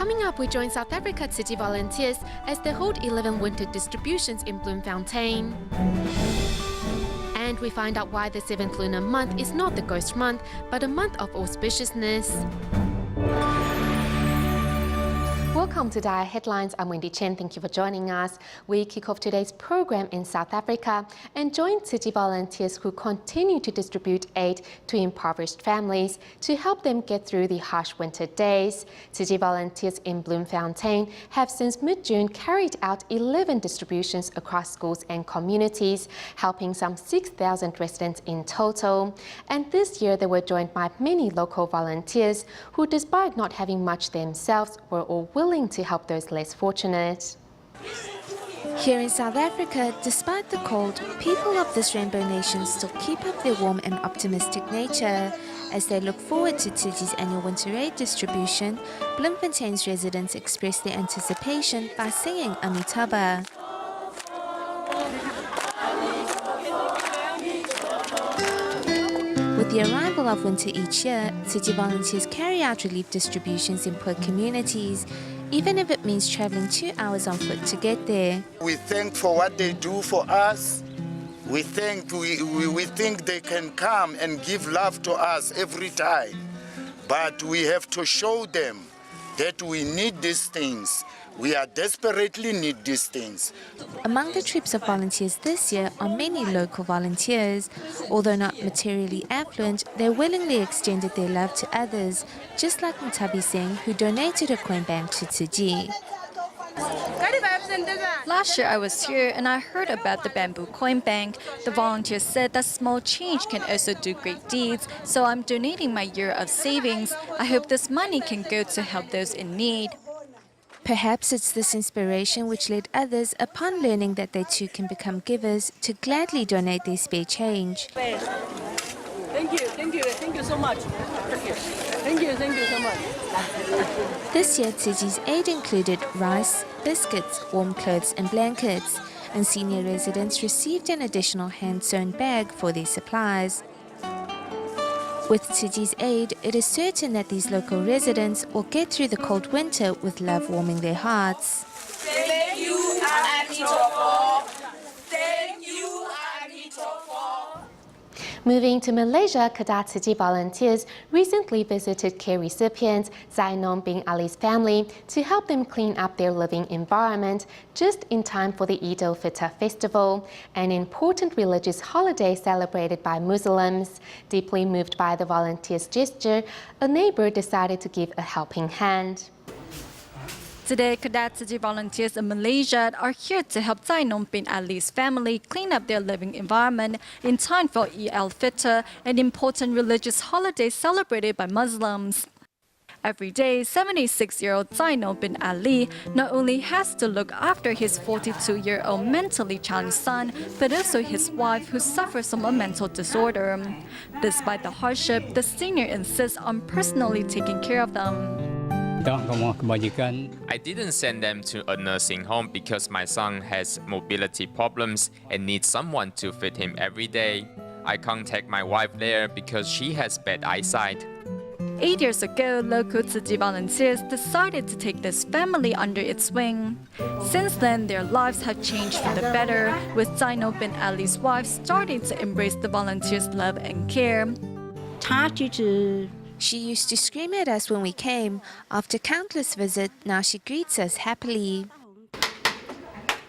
Coming up, we join South Africa Tshiji volunteers as they hold 11 winter distributions in Bloemfontein. And we find out why the 7th lunar month is not the ghost month, but a month of auspiciousness. Welcome to Dial Headlines. I'm Wendy Chen. Thank you for joining us. We kick off today's program in South Africa and join Tshiji volunteers who continue to distribute aid to impoverished families to help them get through the harsh winter days. Tshiji volunteers in Bloemfontein have since mid-June carried out 11 distributions across schools and communities, helping some 6,000 residents in total. And this year they were joined by many local volunteers who, despite not having much themselves, were all willing to help those less fortunate. Here in South Africa, despite the cold, people of this rainbow nation still keep up their warm and optimistic nature. As they look forward to Tshiji's annual winter aid distribution, Bloemfontein's residents express their anticipation by singing Amitabha. With the arrival of winter each year, Tshiji volunteers carry out relief distributions in poor communities, even if it means travelling 2 hours on foot to get there. We thank for what they do for us. We think they can come and give love to us every time. But we have to show them that we need these things. We are desperately need these things. Among the troops of volunteers this year are many local volunteers. Although not materially affluent, they willingly extended their love to others, just like Mtabi Singh, who donated a coin bank to Tshiji. Last year I was here and I heard about the bamboo coin bank. The volunteers said that small change can also do great deeds, so I'm donating my year of savings. I hope this money can go to help those in need. Perhaps it's this inspiration which led others, upon learning that they too can become givers, to gladly donate their spare change. Thank you so much. Thank you so much. This year, Tshiji's aid included rice, biscuits, warm clothes and blankets, and senior residents received an additional hand-sewn bag for their supplies. With Tshiji's aid, it is certain that these local residents will get through the cold winter with love warming their hearts. Thank you, Anitofo. Thank you, Anitofo. Moving to Malaysia, Kedah Tshiji volunteers recently visited care recipient Zainom bin Ali's family to help them clean up their living environment just in time for the Eid al-Fitr festival, an important religious holiday celebrated by Muslims. Deeply moved by the volunteers' gesture, a neighbor decided to give a helping hand. Today, Kedah Tshiji volunteers in Malaysia are here to help Zainom bin Ali's family clean up their living environment in time for Eid al-Fitr, an important religious holiday celebrated by Muslims. Every day, 76-year-old Zainom bin Ali not only has to look after his 42-year-old mentally challenged son, but also his wife who suffers from a mental disorder. Despite the hardship, the senior insists on personally taking care of them. I didn't send them to a nursing home because my son has mobility problems and needs someone to feed him every day. I contact my wife there because she has bad eyesight. 8 years ago, local Tshiji volunteers decided to take this family under its wing. Since then, their lives have changed for the better, with Zainom bin Ali's wife starting to embrace the volunteers' love and care. She used to scream at us when we came. After countless visits, now she greets us happily.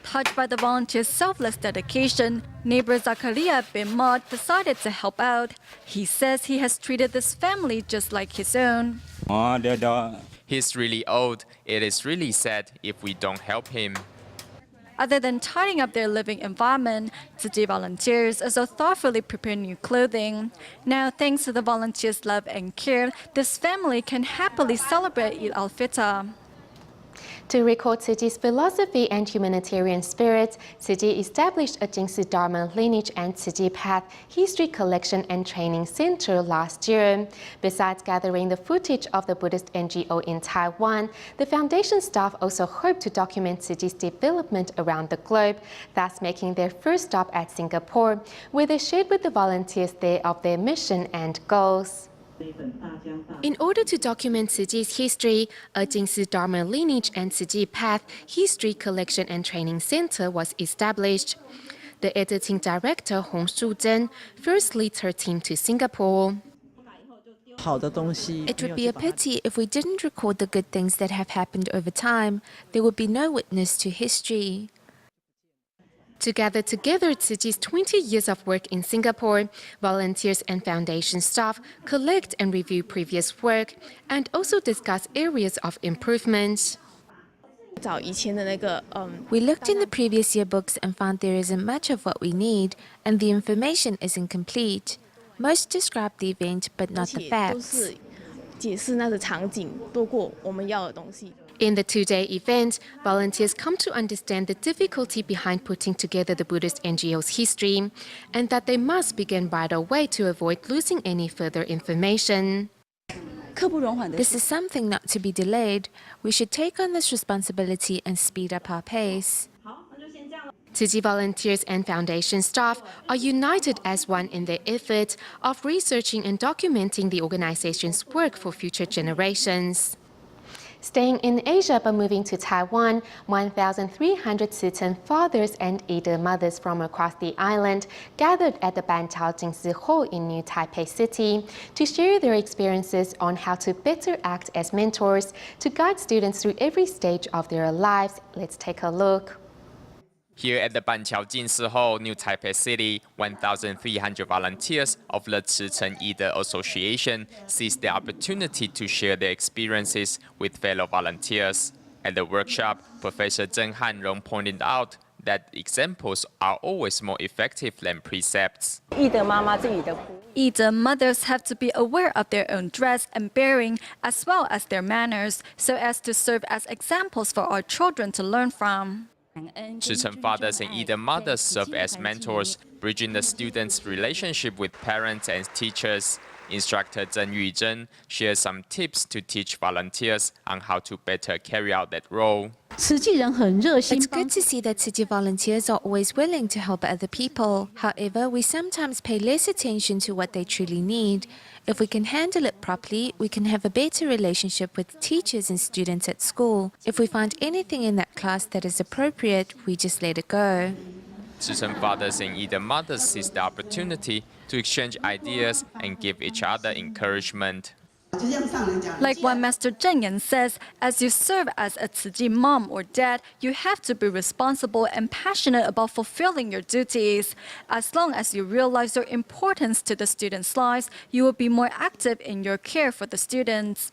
Touched by the volunteers' selfless dedication, neighbor Zakaria bin Mad decided to help out. He says he has treated this family just like his own. He's really old. It is really sad if we don't help him. Other than tidying up their living environment, Tshiji volunteers also thoughtfully prepare new clothing. Now, thanks to the volunteers' love and care, this family can happily celebrate Eid al-Fitr. To record Tshiji's philosophy and humanitarian spirit, Tshiji established a Jingsi Dharma Lineage and Tshiji Path History Collection and Training Center last year. Besides gathering the footage of the Buddhist NGO in Taiwan, the foundation staff also hope to document Tshiji's development around the globe, thus making their first stop at Singapore, where they shared with the volunteers there of their mission and goals. In order to document Tzu Chi's history, a Jingsi Dharma Lineage and Tzu Chi Path History Collection and Training Center was established. The editing director, Hong Shuzhen, first leads her team to Singapore. It would be a pity if we didn't record the good things that have happened over time. There would be no witness to history. To gather together Tzu Chi's 20 years of work in Singapore, volunteers and foundation staff collect and review previous work and also discuss areas of improvement. We looked in the previous yearbooks and found there isn't much of what we need, and the information is incomplete. Most describe the event, but not the facts. In the two-day event, volunteers come to understand the difficulty behind putting together the Buddhist NGO's history, and that they must begin right away to avoid losing any further information. This is something not to be delayed. We should take on this responsibility and speed up our pace. Tzu Chi volunteers and foundation staff are united as one in their effort of researching and documenting the organization's work for future generations. Staying in Asia but moving to Taiwan, 1,300 Tzu fathers and either mothers from across the island gathered at the Banqiao Jingsi Hall in New Taipei City to share their experiences on how to better act as mentors to guide students through every stage of their lives. Let's take a look. Here at the Banqiao Jingsi Hall, New Taipei City, 1,300 volunteers of the Chichen Ida Association seized the opportunity to share their experiences with fellow volunteers. At the workshop, Professor Zheng Hanrong pointed out that examples are always more effective than precepts. Ida mothers have to be aware of their own dress and bearing as well as their manners so as to serve as examples for our children to learn from. Chichen fathers and Ida mothers serve as mentors, bridging the students' relationship with parents and teachers. Instructor Zheng Yuzhen shares some tips to teach volunteers on how to better carry out that role. It's good to see that Tzu Chi volunteers are always willing to help other people. However, we sometimes pay less attention to what they truly need. If we can handle it properly, we can have a better relationship with teachers and students at school. If we find anything in that class that is appropriate, we just let it go. Chichen fathers and Ida mothers seize the opportunity to exchange ideas and give each other encouragement. Like what Master Zheng Yan says, as you serve as a Tzu Chi mom or dad, you have to be responsible and passionate about fulfilling your duties. As long as you realize your importance to the students' lives, you will be more active in your care for the students.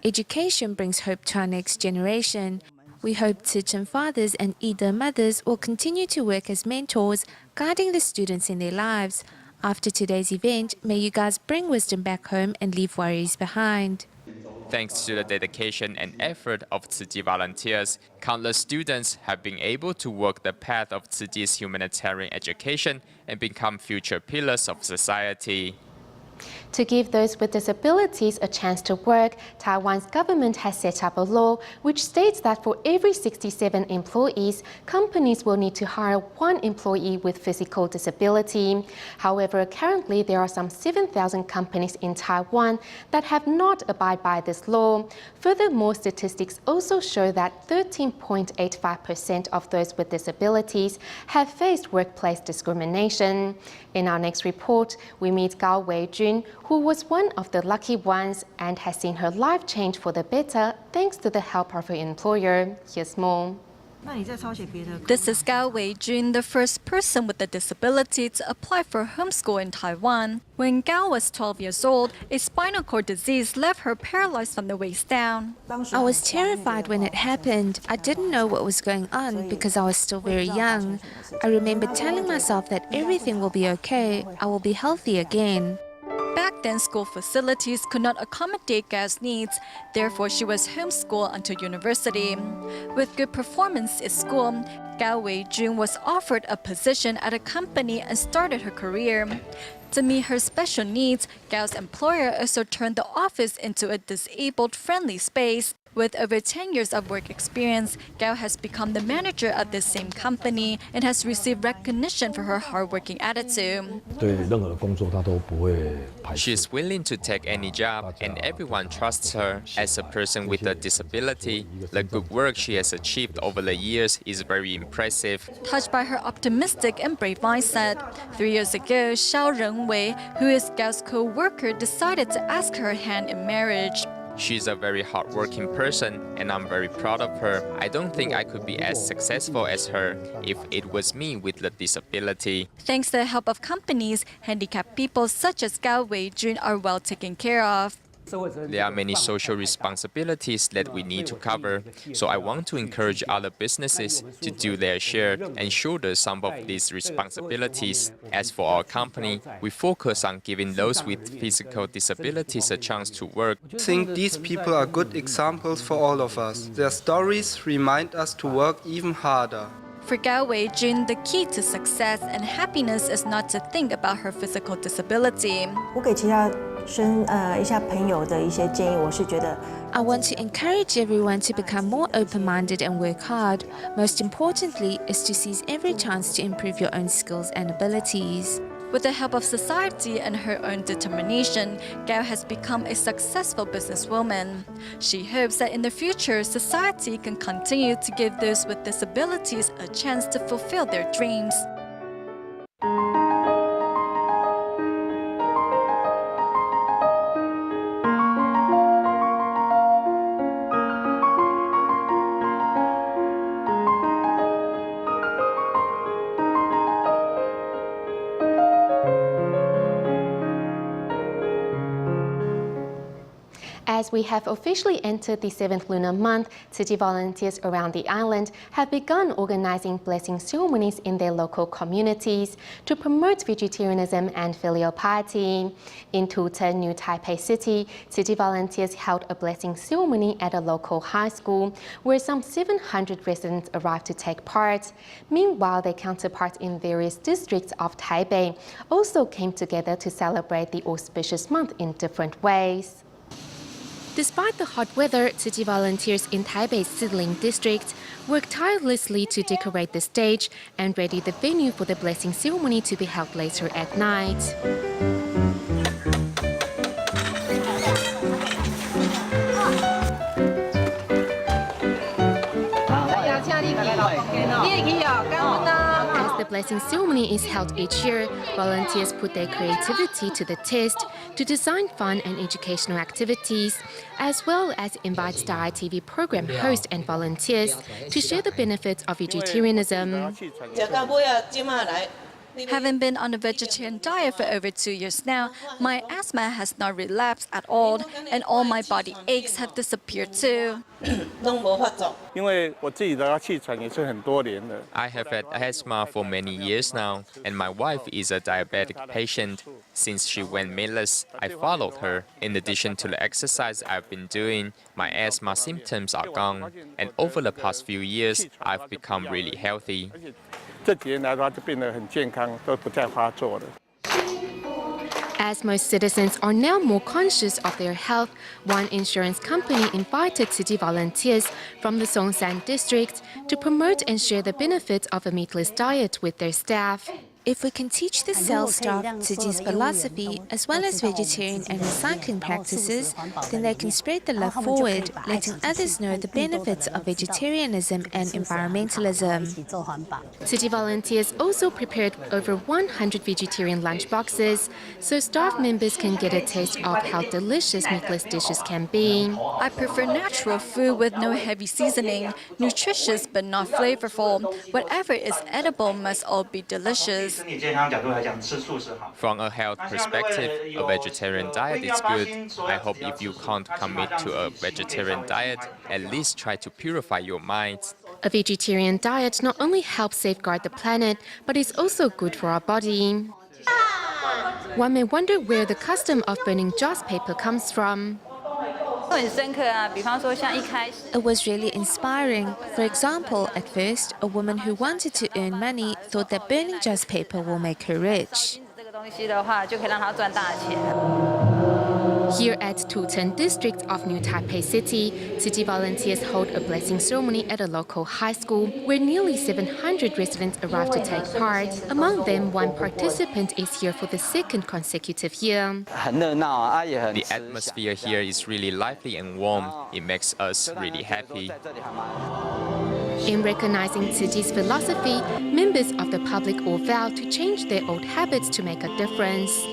Education brings hope to our next generation. We hope Chichen fathers and Ida mothers will continue to work as mentors, guiding the students in their lives. After today's event, may you guys bring wisdom back home and leave worries behind. Thanks to the dedication and effort of Tzu Chi volunteers, countless students have been able to walk the path of Tzu Chi's humanitarian education and become future pillars of society. To give those with disabilities a chance to work, Taiwan's government has set up a law which states that for every 67 employees, companies will need to hire one employee with physical disability. However, currently there are some 7,000 companies in Taiwan that have not abided by this law. Furthermore, statistics also show that 13.85% of those with disabilities have faced workplace discrimination. In our next report, we meet Gao Wei-jun, who was one of the lucky ones and has seen her life change for the better thanks to the help of her employer. Here's more. This is Gao Wei-jun, the first person with a disability to apply for homeschool in Taiwan. When Gao was 12 years old, a spinal cord disease left her paralyzed from the waist down. I was terrified when it happened. I didn't know what was going on because I was still very young. I remember telling myself that everything will be okay. I will be healthy again. Back then, school facilities could not accommodate Gao's needs. Therefore, she was homeschooled until university. With good performance at school, Gao Wei-jun was offered a position at a company and started her career. To meet her special needs, Gao's employer also turned the office into a disabled-friendly space. With over 10 years of work experience, Gao has become the manager of the same company and has received recognition for her hardworking attitude. She is willing to take any job, and everyone trusts her. As a person with a disability, the good work she has achieved over the years is very impressive. Touched by her optimistic and brave mindset, 3 years ago, Xiao Renwei, who is Gao's co-worker, decided to ask her hand in marriage. She's a very hardworking person, and I'm very proud of her. I don't think I could be as successful as her if it was me with the disability. Thanks to the help of companies, handicapped people such as Gao Weijun are well taken care of. There are many social responsibilities that we need to cover, so I want to encourage other businesses to do their share and shoulder some of these responsibilities. As for our company, we focus on giving those with physical disabilities a chance to work. I think these people are good examples for all of us. Their stories remind us to work even harder. For Gao Weijun, the key to success and happiness is not to think about her physical disability. I want to encourage everyone to become more open-minded and work hard. Most importantly is to seize every chance to improve your own skills and abilities. With the help of society and her own determination, Gao has become a successful businesswoman. She hopes that in the future, society can continue to give those with disabilities a chance to fulfill their dreams. As we have officially entered the 7th lunar month, Tzu Chi volunteers around the island have begun organizing blessing ceremonies in their local communities to promote vegetarianism and filial piety. In Tuta, New Taipei City, Tzu Chi volunteers held a blessing ceremony at a local high school where some 700 residents arrived to take part. Meanwhile, their counterparts in various districts of Taipei also came together to celebrate the auspicious month in different ways. Despite the hot weather, Tzu Chi volunteers in Taipei's Siling district worked tirelessly to decorate the stage and ready the venue for the blessing ceremony to be held later at night. As the blessing ceremony is held each year, volunteers put their creativity to the test to design fun and educational activities, as well as invite Star TV program hosts and volunteers to share the benefits of vegetarianism. Having been on a vegetarian diet for over 2 years now, my asthma has not relapsed at all, and all my body aches have disappeared too. I have had asthma for many years now, and my wife is a diabetic patient. Since she went meatless, I followed her. In addition to the exercise I've been doing, my asthma symptoms are gone, and over the past few years, I've become really healthy. As most citizens are now more conscious of their health, one insurance company invited Tzu Chi volunteers from the Songshan district to promote and share the benefits of a meatless diet with their staff. If we can teach the sales staff Tzu Chi's philosophy as well as vegetarian and recycling practices, then they can spread the love forward, letting others know the benefits of vegetarianism and environmentalism. Tzu Chi volunteers also prepared over 100 vegetarian lunch boxes, so staff members can get a taste of how delicious meatless dishes can be. I prefer natural food with no heavy seasoning, nutritious but not flavorful. Whatever is edible must all be delicious. From a health perspective, a vegetarian diet is good. I hope if you can't commit to a vegetarian diet, at least try to purify your mind. A vegetarian diet not only helps safeguard the planet, but is also good for our body. One may wonder where the custom of burning joss paper comes from. It was really inspiring. For example, at first, a woman who wanted to earn money thought that burning joss paper will make her rich. Here at Tuchen District of New Taipei City, city volunteers hold a blessing ceremony at a local high school where nearly 700 residents arrive to take part. Among them, one participant is here for the second consecutive year. The atmosphere here is really lively and warm. It makes us really happy. In recognizing Tzu Chi's philosophy, members of the public all vow to change their old habits to make a difference.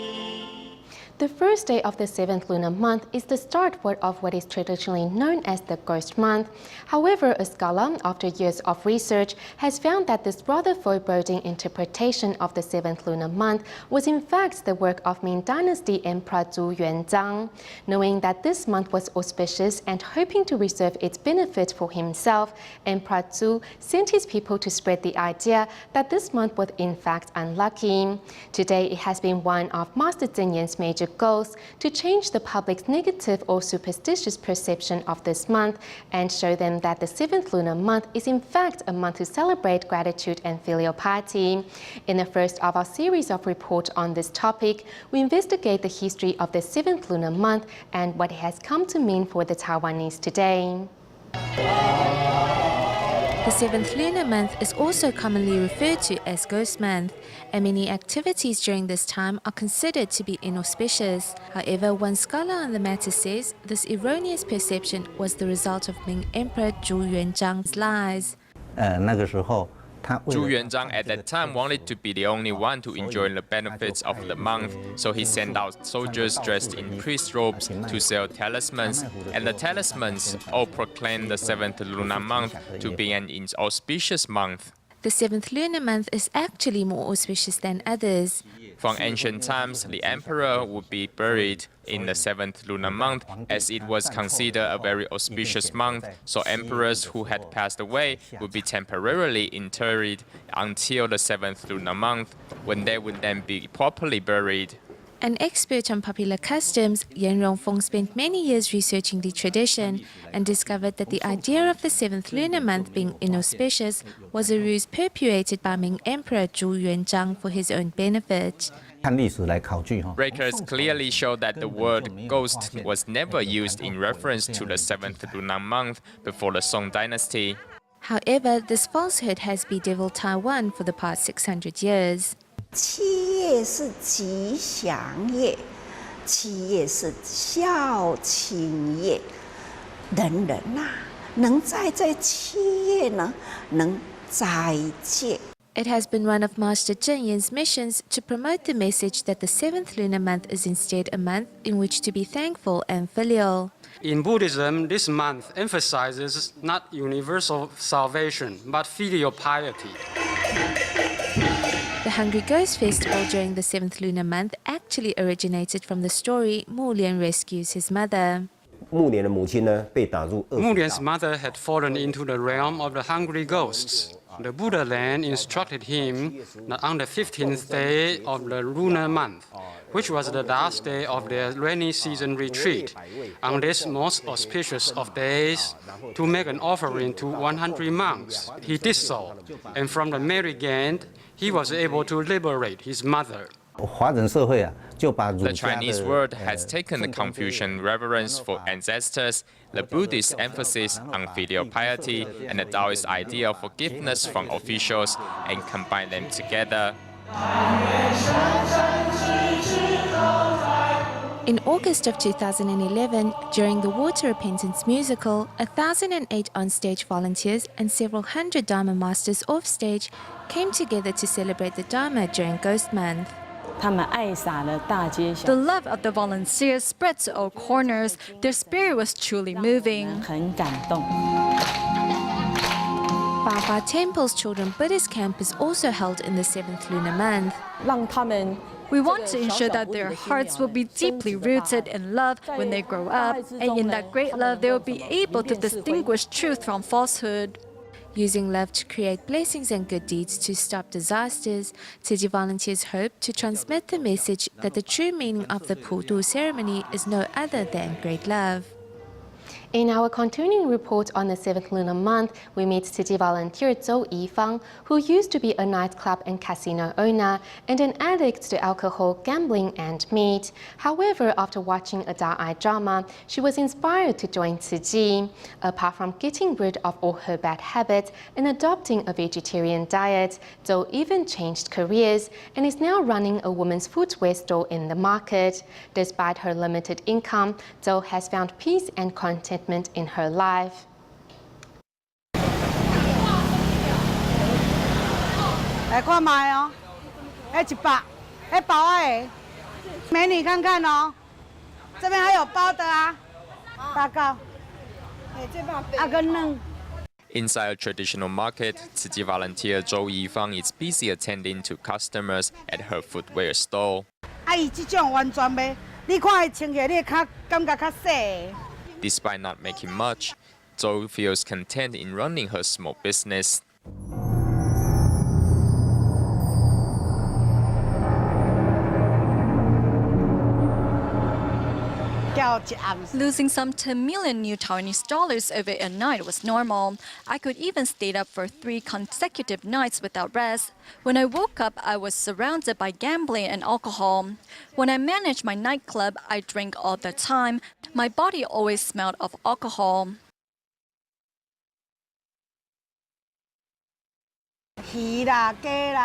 The first day of the 7th lunar month is the start of what is traditionally known as the Ghost Month. However, a scholar, after years of research, has found that this rather foreboding interpretation of the 7th lunar month was in fact the work of Ming Dynasty Emperor Zhu Yuanzhang. Knowing that this month was auspicious and hoping to reserve its benefit for himself, Emperor Zhu sent his people to spread the idea that this month was in fact unlucky. Today, it has been one of Master Zheng Yan's major goals to change the public's negative or superstitious perception of this month and show them that the 7th lunar month is in fact a month to celebrate gratitude and filial piety. In the first of our series of reports on this topic, we investigate the history of the 7th lunar month and what it has come to mean for the Taiwanese today. The 7th lunar month is also commonly referred to as Ghost Month, and many activities during this time are considered to be inauspicious. However, one scholar on the matter says this erroneous perception was the result of Ming Emperor Zhu Yuanzhang's lies. Zhu Yuanzhang at that time wanted to be the only one to enjoy the benefits of the month, so he sent out soldiers dressed in priest robes to sell talismans, and the talismans all proclaimed the 7th lunar month to be an inauspicious month. The 7th lunar month is actually more auspicious than others. From ancient times, the emperor would be buried in the 7th lunar month as it was considered a very auspicious month, so emperors who had passed away would be temporarily interred until the 7th lunar month, when they would then be properly buried. An expert on popular customs, Yan Rongfeng spent many years researching the tradition and discovered that the idea of the 7th lunar month being inauspicious was a ruse perpetuated by Ming Emperor Zhu Yuanzhang for his own benefit. Records clearly show that the word ghost was never used in reference to the 7th lunar month before the Song dynasty. However, this falsehood has bedeviled Taiwan for the past 600 years. 七月是吉祥月，七月是孝亲月，人人呐、能在这七月呢，能斋戒。 It has been one of Master Zheng Yan's missions to promote the message that the 7th lunar month is instead a month in which to be thankful and filial. In Buddhism, this month emphasizes not universal salvation, but filial piety. The Hungry Ghost Festival during the 7th lunar month actually originated from the story Mu Lian rescues his mother. Mu Lian's mother had fallen into the realm of the hungry ghosts. The Buddha then instructed him that on the 15th day of the lunar month, which was the last day of their rainy season retreat, on this most auspicious of days, to make an offering to 100 monks. He did so, and from the merry gain, he was able to liberate his mother. The Chinese world has taken the Confucian reverence for ancestors, the Buddhist emphasis on filial piety, and the Taoist idea of forgiveness from officials, and combined them together. In August of 2011, during the Water Repentance musical, 1,008 on-stage volunteers and several hundred Dharma masters off-stage came together to celebrate the Dharma during Ghost Month. The love of the volunteers spread to all corners. Their spirit was truly moving. Fa Temple's Children Buddhist Camp is also held in the 7th lunar month. We want to ensure that their hearts will be deeply rooted in love when they grow up, and in that great love they will be able to distinguish truth from falsehood. Using love to create blessings and good deeds to stop disasters, Tzu Chi volunteers hope to transmit the message that the true meaning of the Pudu ceremony is no other than great love. In our continuing report on the 7th lunar month, we meet Tzu Chi volunteer Zhou Yifang, who used to be a nightclub and casino owner and an addict to alcohol, gambling and meat. However, after watching a Da'ai drama, she was inspired to join Tzu Chi. Apart from getting rid of all her bad habits and adopting a vegetarian diet, Zhou even changed careers and is now running a women's footwear store in the market. Despite her limited income, Zhou has found peace and contentment in her life. 来看卖哦，哎100，哎包哎，美女看看哦，这边还有包的啊，大糕，哎这把啊跟嫩。 Inside a traditional market, Tzu Chi volunteer Zhou Yifang is busy attending to customers at her footwear stall. 啊，伊这种完全袂，你看伊穿起来，你会较感觉较细。 Despite not making much, Zhou feels content in running her small business. Losing some 10 million new Taiwanese dollars over a night was normal. I could even stay up for 3 consecutive nights without rest. When I woke up, I was surrounded by gambling and alcohol. When I managed my nightclub, I drank all the time. My body always smelled of alcohol.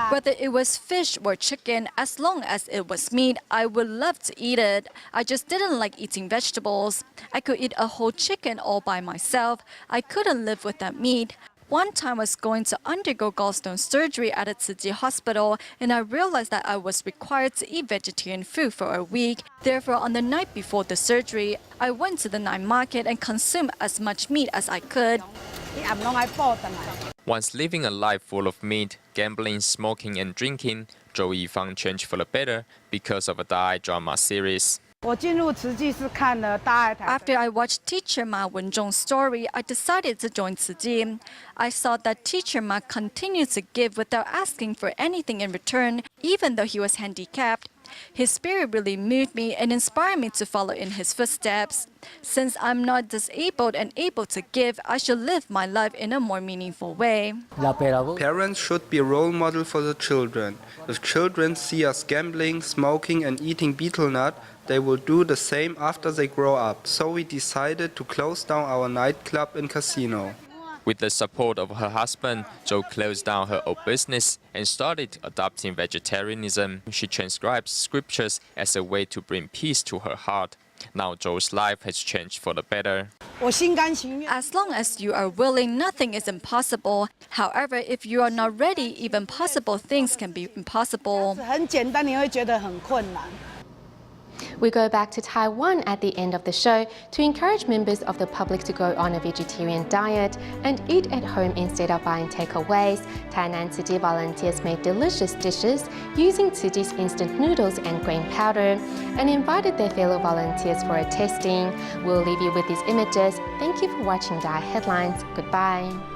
Whether it was fish or chicken, as long as it was meat, I would love to eat it. I just didn't like eating vegetables. I could eat a whole chicken all by myself. I couldn't live without meat. One time I was going to undergo gallstone surgery at a Tzu Chi hospital, and I realized that I was required to eat vegetarian food for a week. Therefore, on the night before the surgery, I went to the night market and consumed as much meat as I could. Once living a life full of meat, gambling, smoking and drinking, Zhou Yifang changed for the better because of a Da'ai drama series. After I watched Teacher Ma Wenzhong's story, I decided to join Tzu Chi. I saw that Teacher Ma continued to give without asking for anything in return, even though he was handicapped. His spirit really moved me and inspired me to follow in his footsteps. Since I'm not disabled and able to give, I should live my life in a more meaningful way. Parents should be a role model for the children. If children see us gambling, smoking and eating betel nut, they will do the same after they grow up. So we decided to close down our nightclub and casino. With the support of her husband, Zhou closed down her old business and started adopting vegetarianism. She transcribes scriptures as a way to bring peace to her heart. Now Zhou's life has changed for the better. As long as you are willing, nothing is impossible. However, if you are not ready, even possible things can be impossible. We go back to Taiwan at the end of the show to encourage members of the public to go on a vegetarian diet and eat at home instead of buying takeaways. Tainan Tzu Chi volunteers made delicious dishes using Tzu Chi's instant noodles and grain powder and invited their fellow volunteers for a tasting. We'll leave you with these images. Thank you for watching Da'ai Headlines. Goodbye.